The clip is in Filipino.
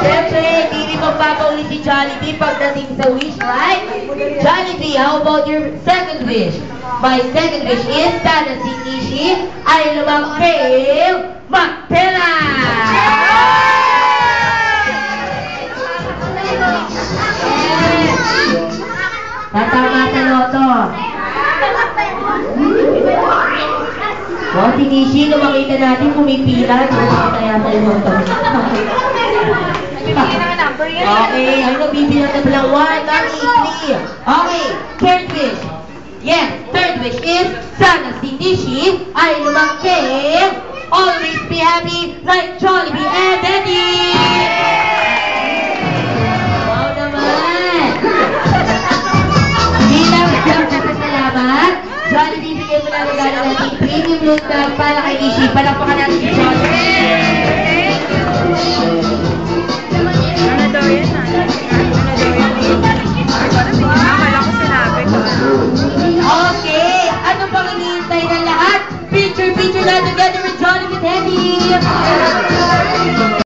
Siyempre, hindi magpapaulit si Jollibee pagdating sa wish, right? Jollibee, how about your second wish? My second wish is sana si Nishi ay lumangking magpela! Tatama sa loto. Wow, si Nishi, lumakita natin pumipila. Kaya sa loto. Okay, ano bibilang na pala? 1, 2, 3. Okay, third wish. Yes, third wish is sana si Nishi ay lumangking, always be happy like Jollibee and Eddie! Wow naman! Bilang salamat, Jollibee, bigyan mo na regalo natin premium load bag para kay Nishi. Palakpakan natin si Jollibee! Okay, ano pang iniintay ng lahat? Picture na together with Jollibee and Eddie!